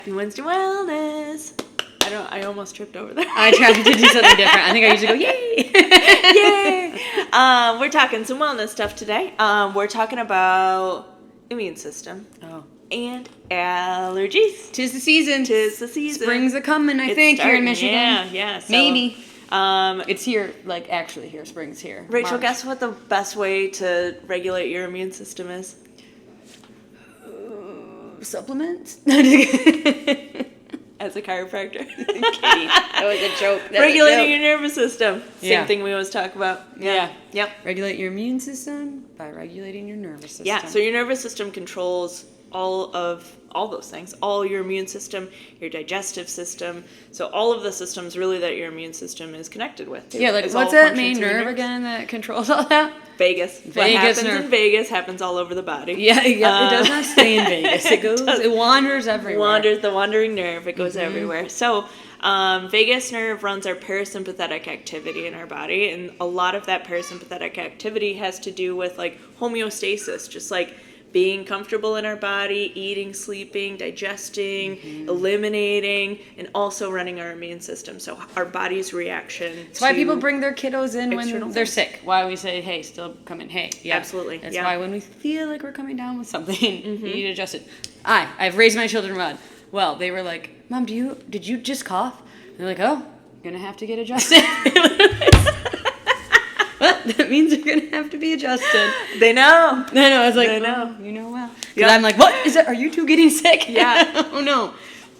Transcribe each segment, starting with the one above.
Happy Wednesday Wellness. I almost tripped over there. I tried to do something different. I think I usually go, yay! Yay! We're talking some wellness stuff today. We're talking about immune system. Oh. And allergies. Tis the season. Spring's a-coming, I think, here in Michigan. Yeah. So, maybe. It's here, actually here. Spring's here. Rachel, March. guess what the best way to regulate your immune system is? Supplements? As a chiropractor. Kidding. That was a joke. Regulating your nervous system. Same thing we always talk about. Yeah. Yep. Regulate your immune system by regulating your nervous system. Yeah, so your nervous system controls all those things. All your immune system, your digestive system. So all of the systems really that your immune system is connected with. Yeah, what's that main nerve again that controls all that? Vagus. What happens in Vegas happens all over the body. Yeah, it does not stay in Vegas. It wanders everywhere. The wandering nerve, it goes everywhere. So vagus nerve runs our parasympathetic activity in our body, and a lot of that parasympathetic activity has to do with homeostasis, just being comfortable in our body, eating, sleeping, digesting, eliminating, and also running our immune system. So our body's reaction. That's why people bring their kiddos in when they're sick. Why we say, hey, still come in. Hey, yeah. Absolutely. That's why when we feel like we're coming down with something, you need to adjust it. I've raised my children well. They were like, Mom, did you just cough? And they're like, oh, you're going to have to get adjusted. Well, that means you're going to have to be adjusted. They know. I know. I was like, they know. You know well. Because I'm like, what is it? Are you two getting sick? Yeah. Oh, no.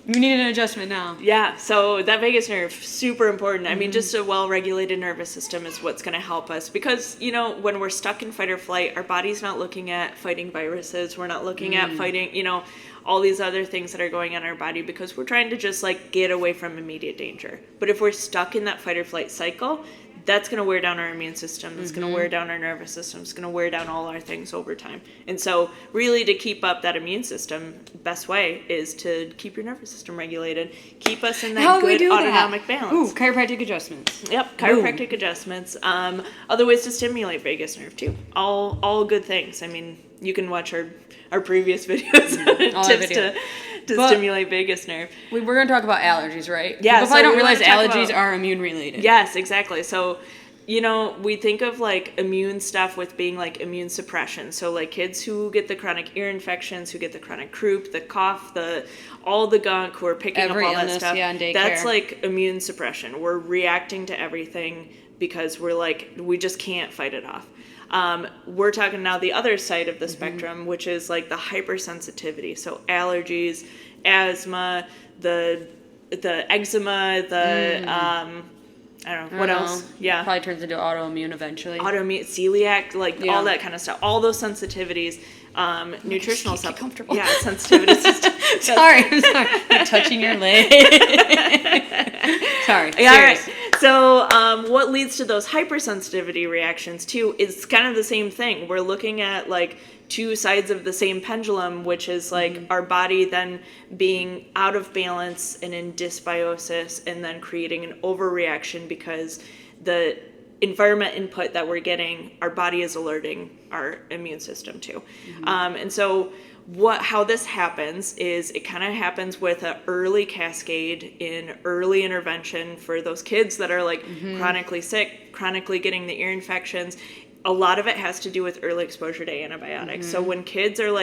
You need an adjustment now. Yeah. So that vagus nerve, super important. I mean, just a well-regulated nervous system is what's going to help us. Because, when we're stuck in fight or flight, our body's not looking at fighting viruses. We're not looking at fighting, all these other things that are going on in our body because we're trying to just get away from immediate danger. But if we're stuck in that fight or flight cycle, that's going to wear down our immune system. It's going to wear down our nervous system. It's going to wear down all our things over time. And so really to keep up that immune system, best way is to keep your nervous system regulated. Keep us in that good autonomic balance. Ooh, chiropractic adjustments. Yep, chiropractic adjustments. Other ways to stimulate vagus nerve too. All good things. I mean, you can watch our previous videos on tips to stimulate vagus nerve. We're going to talk about allergies, right? Yeah. People probably don't realize allergies are immune related. Yes, exactly. So, we think of immune stuff with being immune suppression. So kids who get the chronic ear infections, who get the chronic croup, the cough, all the gunk, who are picking up all that stuff. Yeah, in daycare. That's immune suppression. We're reacting to everything because we just can't fight it off. We're talking now the other side of the spectrum, which is the hypersensitivity. So allergies, asthma, the eczema, I don't know, what else? Yeah. Probably turns into autoimmune eventually. Autoimmune, celiac, all that kind of stuff. All those sensitivities, nutritional stuff. Comfortable. Yeah, sensitivities. Sorry. I'm touching your leg. Sorry. Yeah, all right. So what leads to those hypersensitivity reactions too is kind of the same thing. We're looking at two sides of the same pendulum, which is our body then being out of balance and in dysbiosis and then creating an overreaction because the environment input that we're getting, our body is alerting our immune system to. And so how this happens is it kind of happens with an early cascade in early intervention for those kids that are chronically sick, chronically getting the ear infections. A lot of it has to do with early exposure to antibiotics. So when kids are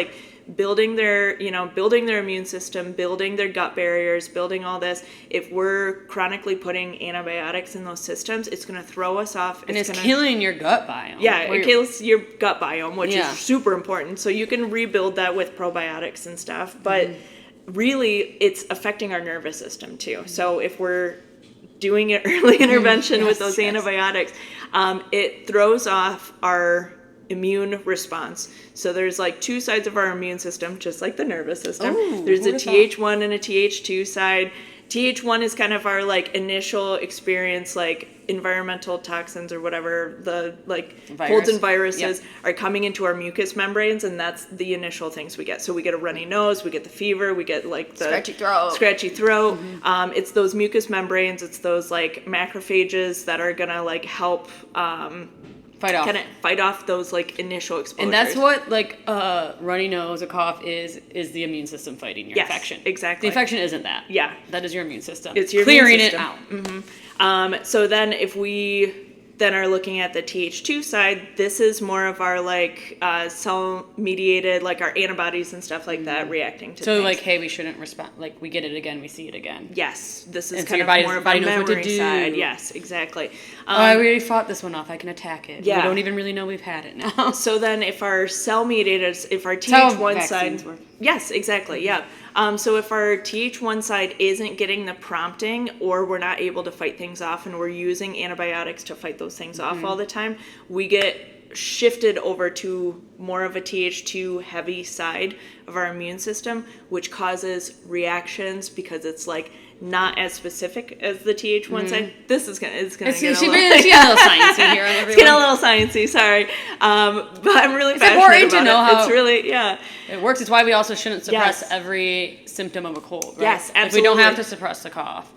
building their immune system, building their gut barriers, building all this, if we're chronically putting antibiotics in those systems, it's going to throw us off. It's killing your gut biome. Yeah, it kills your gut biome, which is super important. So you can rebuild that with probiotics and stuff. But really, it's affecting our nervous system too. So if we're doing an early intervention with those antibiotics, it throws off our immune response. So there's two sides of our immune system, just like the nervous system. There's a Th1 and a Th2 side. Th1 is kind of our initial experience, environmental toxins or whatever, the colds and viruses are coming into our mucous membranes, and that's the initial things we get. So we get a runny nose, we get the fever, we get the scratchy throat. It's those mucous membranes, it's those macrophages that are gonna help fight off those like initial exposures. And that's what like runny nose, a cough is the immune system fighting your infection. Exactly. The infection isn't that. Yeah. That is your immune system. It's your clearing immune system. it out. So then if we then are looking at the Th2 side, this is more of our like cell-mediated, like our antibodies and stuff like that reacting to things. Like, hey, we shouldn't respond. Like, we get it again, we see it again. Yes, this is and kind so of more of our knows what to memory do. side. Yes, exactly. We already fought this one off. I can attack it. Yeah. We don't even really know we've had it now. So then if our cell-mediated, if our Th1 side... work. Yes, exactly, yeah. So if our Th1 side isn't getting the prompting, or we're not able to fight things off and we're using antibiotics to fight those things off all the time, we get shifted over to more of a Th2 heavy side of our immune system, which causes reactions because it's like not as specific as the Th1 side. This is gonna get a little sciencey here on everyone. It's getting a little sciencey, sorry. But I'm really passionate important about to know it. how it's really, yeah. It works. It's why we also shouldn't suppress Yes. every symptom of a cold, right? Yes, absolutely. Like we don't have to suppress the cough,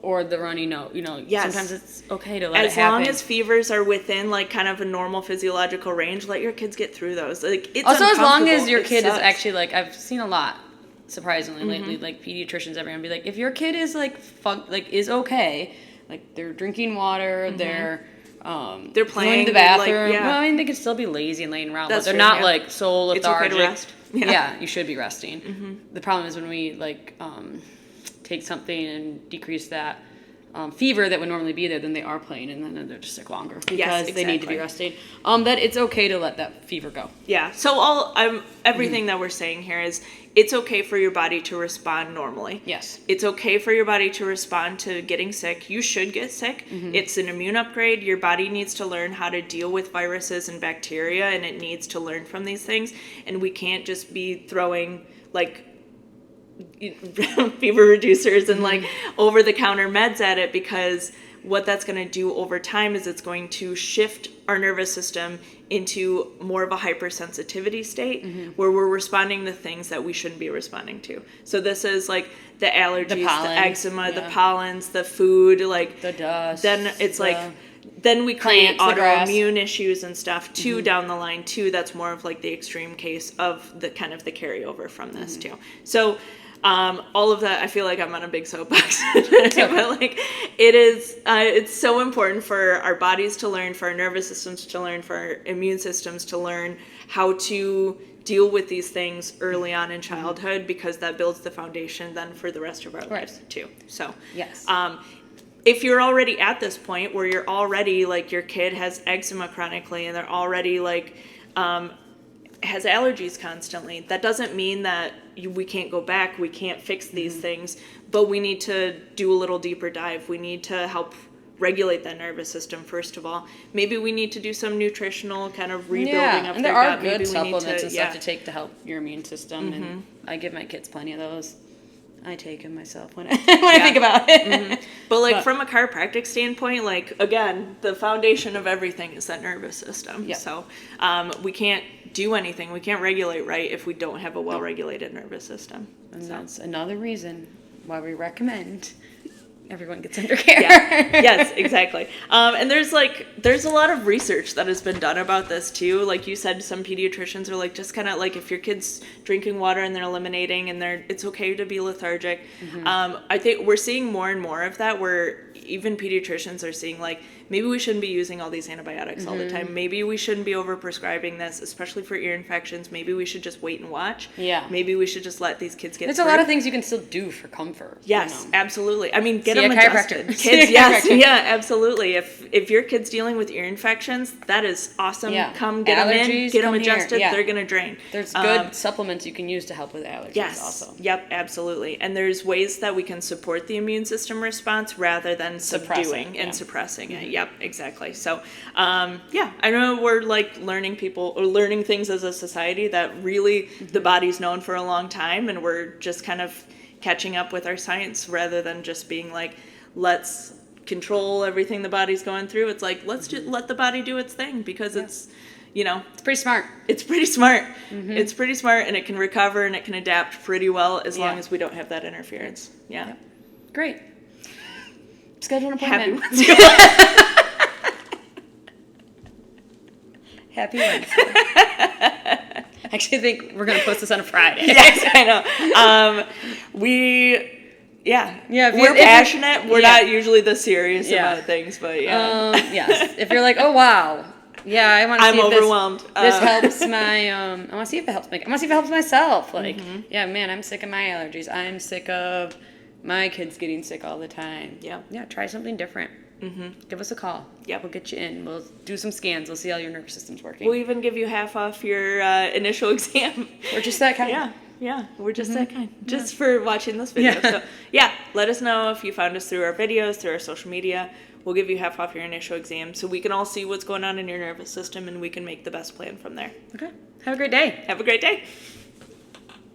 or the runny nose. Yes. Sometimes it's okay to let it As happen. long as fevers are within like kind of a normal physiological range, let your kids get through those. Like it's also as long as uncomfortable. your It kid sucks. is actually like, I've seen a lot, surprisingly lately, like pediatricians, everyone be like, if your kid is like is okay, like they're drinking water, they're playing going to the like, bathroom. yeah. Well, I mean, they could still be lazy and laying around, That's but they're true, not yeah. like so It's lethargic. okay to rest. Yeah, you should be resting. The problem is when we like take something and decrease that fever that would normally be there, then they are playing, and then they're just sick longer because they need to be resting. That it's okay to let that fever go. Yeah. So everything that we're saying here is it's okay for your body to respond normally. Yes. It's okay for your body to respond to getting sick. You should get sick. It's an immune upgrade. Your body needs to learn how to deal with viruses and bacteria, and it needs to learn from these things. And we can't just be throwing like fever reducers and like over-the-counter meds at it, because what that's going to do over time is it's going to shift our nervous system into more of a hypersensitivity state where we're responding to things that we shouldn't be responding to. So this is like the allergies, the eczema, the pollens, the food, like the dust. Then it's then we create plants, the grass. autoimmune issues and stuff too down the line too. That's more of like the extreme case of the kind of the carryover from this too. So all of that, I feel like I'm on a big soapbox, but like it is, it's so important for our bodies to learn, for our nervous systems to learn, for our immune systems to learn how to deal with these things early on in childhood, because that builds the foundation then for the rest of our lives too. So, yes. If you're already at this point where you're already like your kid has eczema chronically and they're already like, has allergies constantly, that doesn't mean that we can't go back, we can't fix these things, but we need to do a little deeper dive. We need to help regulate that nervous system first of all. Maybe we need to do some nutritional kind of rebuilding of and their there are gut. good Maybe supplements we need to, and stuff to take to help your immune system, and I give my kids plenty of those. I take them myself when I think about it. But from a chiropractic standpoint, like again, the foundation of everything is that nervous system. Yeah. So we can't do anything, we can't regulate right if we don't have a well-regulated nervous system. And that's another reason why we recommend everyone gets under care. Yes, exactly. And there's a lot of research that has been done about this too. Like you said, some pediatricians are like, just kind of like if your kid's drinking water and they're eliminating and it's okay to be lethargic. I think we're seeing more and more of that, where even pediatricians are seeing like, maybe we shouldn't be using all these antibiotics all the time. Maybe we shouldn't be over-prescribing this, especially for ear infections. Maybe we should just wait and watch. Yeah. Maybe we should just let these kids get There's through. a lot of things you can still do for comfort. Yes, absolutely. I mean, get See them a adjusted. chiropractor. Kids, yes, yeah, absolutely. If your kid's dealing with ear infections, that is awesome. Yeah. Come get them in, Allergies, get them come here. adjusted. Yeah. They're going to drain. There's good supplements you can use to help with allergies also. Yep, absolutely. And there's ways that we can support the immune system response rather than subduing and suppressing it. Yep, exactly. So, I know we're like learning things as a society that really the body's known for a long time, and we're just kind of catching up with our science rather than just being like, let's control everything the body's going through. It's like, let's just let the body do its thing, because it's, it's pretty smart. It's pretty smart. It's pretty smart, and it can recover and it can adapt pretty well as long as we don't have that interference. Yeah. Yep. Great. Schedule an Happy appointment. ones. Happy Wednesday. Actually, I think we're going to post this on a Friday. Yes, I know. We're passionate. We're not usually the serious about things, but yes. If you're like, oh, wow. Yeah, I want to see if overwhelmed. This helps my, I want to see if it helps me. I want to see if it helps myself. Like, yeah, man, I'm sick of my allergies. I'm sick of my kids getting sick all the time. Yeah. Yeah, try something different. Give us a call. Yep. We'll get you in. We'll do some scans. We'll see how your nervous system's working. We'll even give you half off your initial exam. We're just that kind. Yeah, we're just that kind. Just for watching this video. So, let us know if you found us through our videos, through our social media. We'll give you half off your initial exam so we can all see what's going on in your nervous system and we can make the best plan from there. Okay. Have a great day. Have a great day.